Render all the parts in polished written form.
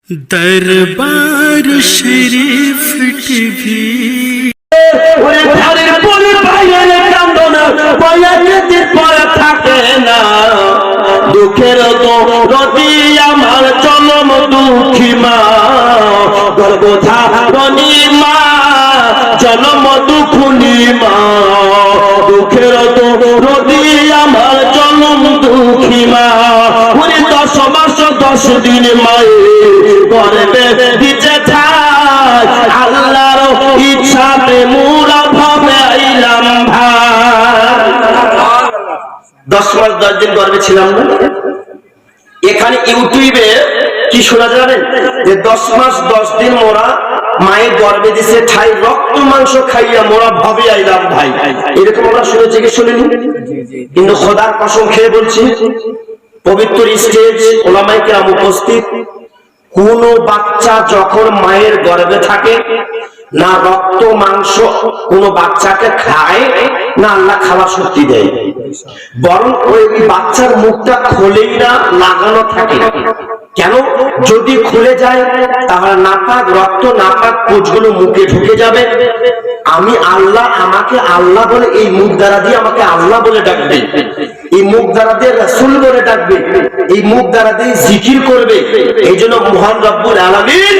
दरबार शरीफ टीवी ওরে ধারের বলে পায়ের কান্দনা পায়ের পরে থাকে না দুঃখের দরদি আমার জনম দুঃখী মা গর্ভধারণী মা জনম দুঃখী মা দুঃখের দরদি আমার জনম দুঃখী মা ওরে 10 মাস 10 দিন মায়ে গর্ভে দিতে থাক আল্লাহর ইচ্ছাতে মুরা ভাবে আইলাম ভাই 10 মাস 10 দিন গর্ভে ছিলাম না। এখানে ইউটিউবে কি শোনা জানেন যে 10 মাস 10 দিন মোরা মায়ের গর্ভে দিছে ঠাই রক্ত মাংস খাইয়া মোরা ভাবে আইলাম ভাই, এরকম আমরা শুনেছি কি শুনিনি? কিন্তু খোদার কসম খেয়ে বলছি পবিত্র স্টেজ ওলামায়ে কেরাম উপস্থিত, কোন বাচ্চা যখন মায়ের গর্ভে থাকে না রক্ত মাংস কোন বাচ্চাকে খায় না আল্লাহ খাওয়ার শক্তি দেয়, বরং ওই বাচ্চার মুখটা খোলেই না, লাগানো থাকে। কেন? যদি খুলে যায় তাহলে নাপাক রক্ত নাপাক কোষগুলো মুখে ঢুকে যাবে। আমি আল্লাহ, আমাকে আল্লাহ বলে এই মুখ দ্বারা দিয়ে আমাকে আল্লাহ বলে ডাকবে, এই মুখ দ্বারা দিয়ে রাসূল বলে ডাকবে, এই মুখ দ্বারা দিয়ে জিকির করবে। এই জন্য মহান রব্বুল আলামিন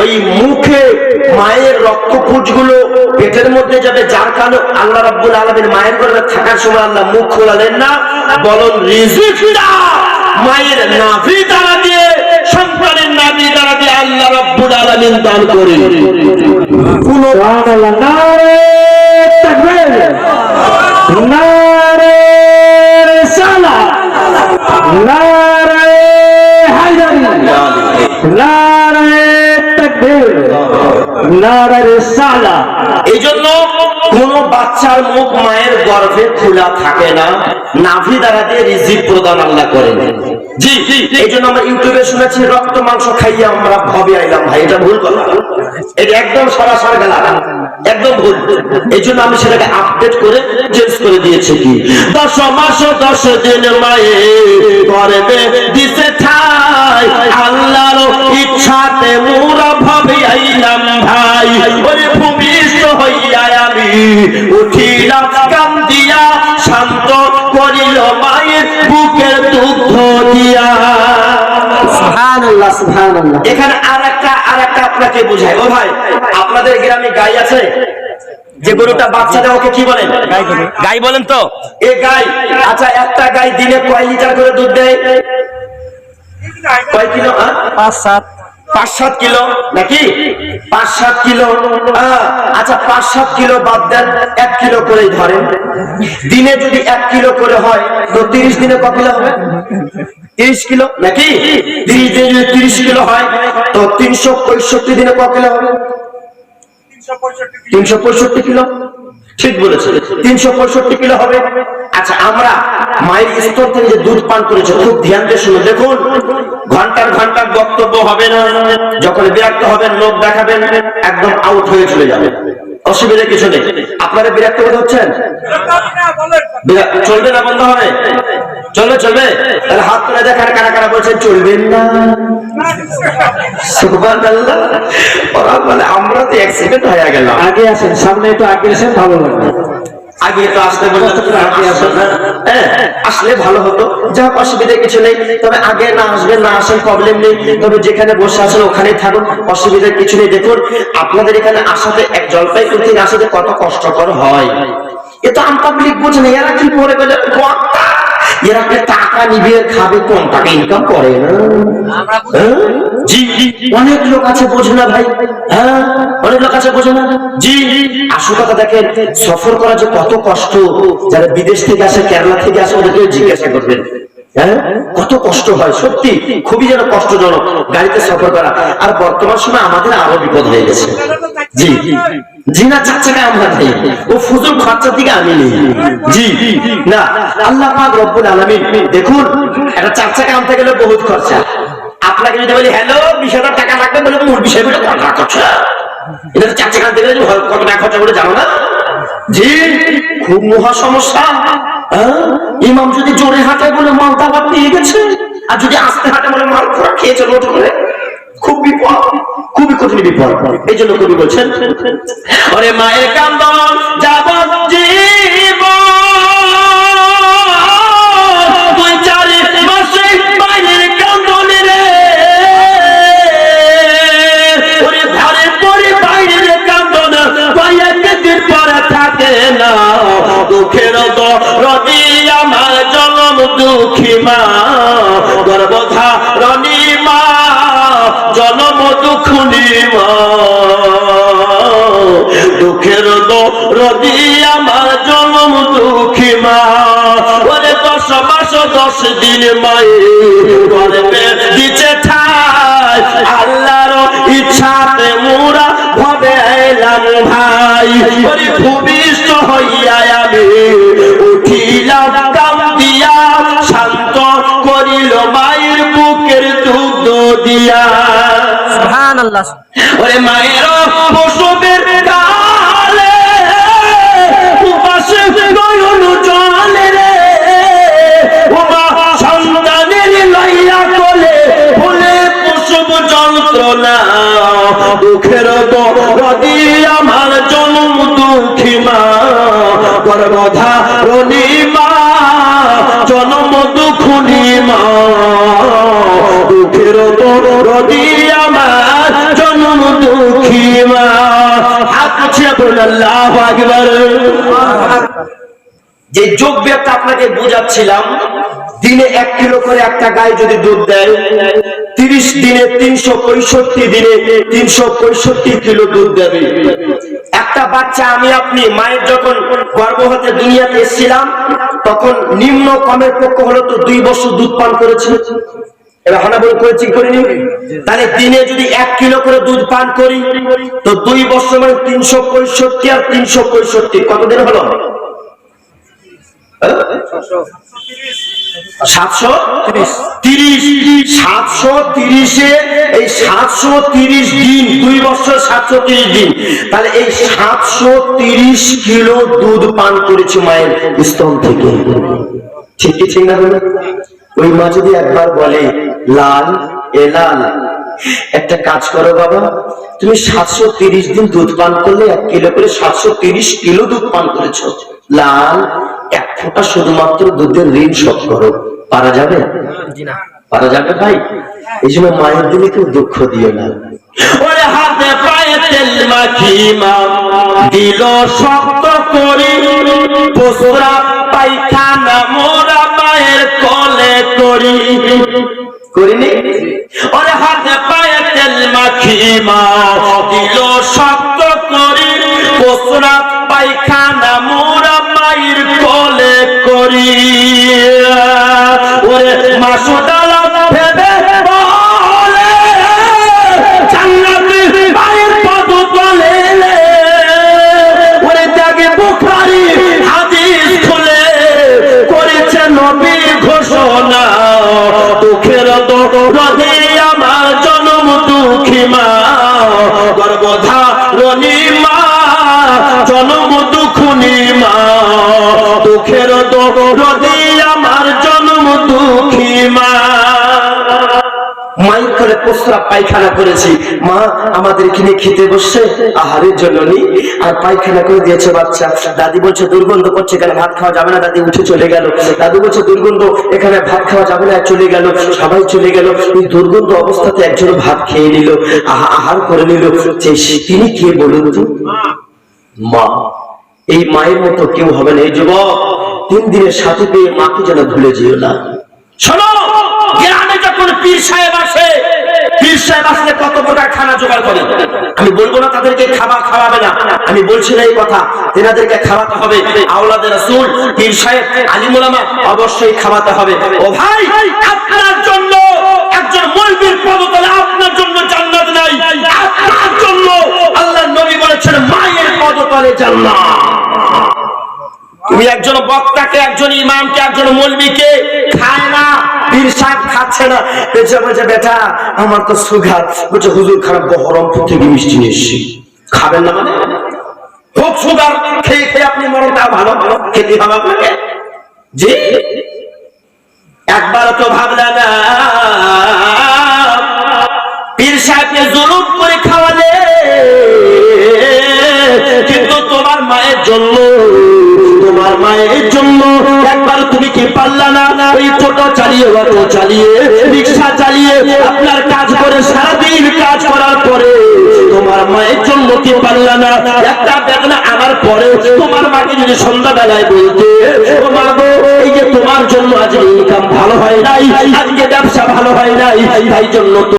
ওই মুখে মায়ের রক্তপুঞ্জগুলো পেটের মধ্যে যাবে, যার কারণে আল্লাহ রাব্বুল আলামিন মায়ের গর্ভে থাকার সময় আল্লাহ মুখ খোলালেন না, বলেন রিজিকটা মায়ের নাভি দ্বারা দিয়ে, সন্তানের নাভি দ্বারা দিয়ে আল্লাহ রাব্বুল আলামিন দান করেন। সুবহানাল্লাহ, নারে তাকবীর, নারে রিসালাত, নারে হায়দারি, নারে তাকবীর, নারে রিসালাত। এইজন্য কোন বাচ্চার মুখ মায়ের গর্ভে খোলা থাকে না, নাভি দ্বারা দিয়ে রিজিক প্রদান আল্লাহ করেন। জি, এই জন্য আমরা ইউটিউবে শুনেছি রক্ত মাংস খাইয়া আমরা ভবে আইলাম ভাই, এটা ভুল কথা, এটা একদম সরাসরি গেল, একদম ভুল। এই জন্য আমি সেটাকে আপডেট করে চেঞ্জ করে দিয়েছি কি 10 মাস 10 দিন মায়ে গর্ভে দিছে ঠাই আল্লাহর ইচ্ছাতে মোরা ভবে আইলাম ভাই। ওরে ভূমিষ্ঠ হইয়া আমি উঠিলাম কান্দিয়া, শান্ত করিল মায়ের বুকের দুগ্ধ দিয়া। সুবহানাল্লাহ, সুবহানাল্লাহ। এখানে আরেকটা আপনাকে বুঝাই। ও ভাই, আপনাদের গ্রামে গাই আছে? যে গরুটা বাচ্চা দেয় ওকে কি বলেন? গাই বলেন তো? এই গাই, আচ্ছা একটা গাই দিনে কয় লিটার করে দুধ দেয়? কয় কিলো? 5-7 কিলো নাকি? 5-7 কিলো। আচ্ছা 5-7 কিলো বাদ দেন, 1 কিলো করেই ধরেন। দিনে যদি 1 কিলো করে হয় তো 30 দিনে কত কিলো হবে? 30 কিলো নাকি? 30 দিনে যদি 30 কিলো হয় তো 365 দিনে কত কিলো হবে? 365 কিলো। ঠিক বলেছে, 365 কিলো হবে। আচ্ছা আমরা মায়ের স্তন থেকে যে দুধ পান করেছে খুব ধ্যান দিয়ে শুনুন। দেখুন, ঘন্টার ঘন্টার বক্তব্য হবে না, যখন বিরক্ত হবেন লোক দেখাবেন একদম আউট হয়ে চলে যাবে, অসুবিধা কিছু নেই। আপনারা বিরক্ত হচ্ছেন? চলবে না, বন্ধ হবে? চলবে, চলবে। তাহলে হাত তুলে দেখেন কারা কারা বলছেন চলবেন না। সুবহানাল্লাহ। ওরা বলে আমরা তো অ্যাক্সিডেন্ট হয়ে গেলাম। আগে আসেন, সামনে একটু আগে আসেন, ভালো লাগবে। আগে তো আসতে বলতে আগে আসেন না, আসলে ভালো হতো। যা অসুবিধা কিছু নেই, তবে আগে না আসবেন, না আসেন প্রবলেম নেই, তবে যেখানে বসে আছেন ওখানেই থাকুন, অসুবিধা কিছু নেই। দেখুন আপনাদের এখানে আসাতে এক জলপাইগুড়ি থেকে আসাতে কত কষ্টকর হয়, এ তো আম পাবলিক বোঝে না। এরা কি করে বলে এরা কি টাকা নিবে খাবে, কোন টাকা ইনকাম করে না? জি, অনেক লোক আছে বোঝে না ভাই। হ্যাঁ, অনেক লোক আছে বোঝে না। জি, আসল কথা দেখেন, সফর করা যে কত কষ্ট, যারা বিদেশ থেকে আসে, কেরালা থেকে আসে, ওদেরকে জিজ্ঞাসা করবেন। হ্যাঁ, কত কষ্ট হয়, সত্যি খুবই যেন কষ্টজনক গাড়িতে সফর করা। আর বর্তমান সময় আমাদের আরো বিপদ হয়ে গেছে। জি জি, না 4 চাকা আমরা নেই, ও ফুজুল খরচার দিকে আমি নেই। জি না, আল্লাহ পাক রব্বুল আলামিন দেখুন, একটা 4 চাকা আনতে গেলে বহুত খরচা। আপনাকে যদি বলি হ্যালো 20,000 টাকা লাগবে, বলে মোর বিষয়গুলো কত খরচা, এটা 4 চাকা আনতে গেলে কত টাকা খরচা করে জানো না? জি, খুব মহা সমস্যা। ইমাম যদি জোরে হাঁটে বলে মালটা বাদ দিয়ে গেছে, আর যদি আস্তে হাঁটে বলে মাল খোরা খেয়েছে রোড করে, খুব কঠিন বিপদ। এই জন্য কবি বলছেন, ওরে মায়ের কান্দন যাবজ্জীবন, তুই 4 মাসে মায়ের কান্দন রে, ওরে ঘরের পরে বাইরের কান্দন কয়েকদিন পরে থাকে না, দুঃখের দরদি আমার জনম দুঃখী মা, গর্ভধারণী মা জনম দুঃখী মা, দুঃখের দরদি আমার জনম দুঃখী মা, ওরে 10 মাস 10 দিন মায়ের গর্ভে দিছে ঠাই, আল্লাহর ইচ্ছাতে মোরা ভবে এলাম ভাই, ওরে ভূমিষ্ঠ হইয়া আমি উঠিলাম কান্দিয়া, শান্ত করিল মায়ের বুকের দুধ দিয়া। সুবহানাল্লাহ। ওরে মায়ের প্রসবের কালে উপাসে গয়ন চলে রে, ওমা সন্তানের লইয়া কোলে বলে প্রসব যন্ত্রণা, দুঃখের দরদি আমার জনম দুঃখী মা, গর্ভধারণী মা জনম দুঃখী মা, দুঃখের দরদি আমার জনম দুঃখী মা। হাত উঠিয়ে বলুন আল্লাহু আকবার। যে যোগ ব্যাপারটা আপনাকে বোঝাচ্ছিলাম, দিনে 1 কিলো করে একটা গায়ে যদি দুধ দেয়, 30 দিনে 365 দিনে 365 কিলো দুধ দেবে। একটা বাচ্চা, আমি আপনি মায়ের যখন গর্ভ হতে দুনিয়াতে এসেছিলাম তখন নিম্ন কমের পক্ষ হলো তো 2 বছর দুধ পান করেছে। এবার হানাবল করেছি করিনি, তাহলে দিনে যদি 1 কিলো করে দুধ পান করি তো 2 বছর মানে 365 আর 365 কতদিন হলো? 730। 730 এই 730 দিন, 2 বছর 730 দিন, তাহলে এই 730 কিলো দুধ পান করেছে মায়ের স্তন থেকে। ঠিক কি ঠিক না? ওই মা যদি একবার বলে লাল এ লাল, একটা কাজ করো বাবা, তুমি 730 দিন দুধ পান করলে 1 কিলো করে 730 কিলো দুধ পান করেছো, লাল 1 ফোঁটা শুধুমাত্র দুধের ঋণ শোধ করো, পারা যাবে? পারা যাবে ভাই? এই জন্য মায়ের দিলে কেউ দুঃখ দিও না। ওরে হাতে পায়ে তেল মাখি মা দিল শক্ত করি, পশুরা পায়খানা মোরা মায়ের কলে করি, করিনি? ওরে হাতে পায়ে তেল মাখি মা দিল শক্ত করি, পশুরা পায়খানা মোরা মায়ের কলে করি, ওরে মাসুদালা ভেবে বলে জান্নাতে মায়ের পদ তলে, ওরে জাগে বুখারী হাদিস খুলে করেছে নবী ঘোষণা, দুঃখের দরদি আমার জনম দুঃখী মা, গর্ভধারণী মা জনম দুঃখী মা, দুঃখের দরদি আমার জনম দুঃখী মা। মাইক করে প্রস্রাব পায়খানা করেছি, মা আমাদের এখানে খেতে বসছে, আহারের জন্য নি, আর পায়খানা করে দিয়েছে বাচ্চা। দাদি বলছে দুর্গন্ধ করছে, এখানে ভাত খাওয়া যাবে না, দাদি উঠে চলে গেল। দাদু বলছে দুর্গন্ধ, এখানে ভাত খাওয়া যাবে না, চলে গেল। সবাই চলে গেল, এই দুর্গন্ধ অবস্থাতে একজন ভাত খেয়ে নিল, আহার করে নিল। তিনি কে বলুন তো? মা। এই মায়ের মতো কেউ হবে না। এই যুবক, 3 দিনের সাথে পেয়ে মাকে যেন ভুলে যেও না। শোনো, গ্রামে যখন পীর সাহেব আসে, পীর সাহেব আসলে কত প্রকার খানা জোগাড় করে। আমি বলবো না তাদেরকে খাওয়াবে না, আমি বলছি না এই কথা, তেনাদেরকে খাওয়াতে হবে। আওলাদে রাসূল, পীর সাহেব, আলিম উলামা অবশ্যই খাওয়াতে হবে। ও ভাই, আপনার জন্য একজন মৌলবীর পদতলে আপনার জন্য জান্নাত নাই, আপনার জন্য আল্লাহর নবী বলেছেন মায়ের পদতলে জান্নাত। তুমি একজন বক্তাকে, একজন ইমামকে, একজন মৌলবীকে খায় না, পীর সাহেব খাচ্ছে না, বলছে বেটা আমার তো সুগার, বলছে হুজুর খারাপ বহরমপুর থেকে মিষ্টি নিয়ে এসেছি, খাবেন না মানে? খুব সুগার, খেয়ে খেয়ে আপনি মরণ, তা ভালো খেতে হবে আপনাকে? জি, একবার তো ভাবলেন না পীর সাহেবকে জুলুম করে খাওয়ালে জন্য, তোমার মায়ের জন্য একবার তুমি কি পারলা না ওই টোটো চালিয়ে, অটো চালিয়ে, রিক্সা চালিয়ে আপনার কাজ করে সারাদিন কাজ করার পরে তোমার মায়ের জন্য কি পারলা না একটা বেদনা আমার পরে তোমার মাকে যদি সন্ধ্যাবেলায় বলতে, ও মা গো এই যে তোমার জন্য আজকে ইনকাম ভালো হয় নাই, আজকে ব্যবসা ভালো হয় নাই, তাই জন্য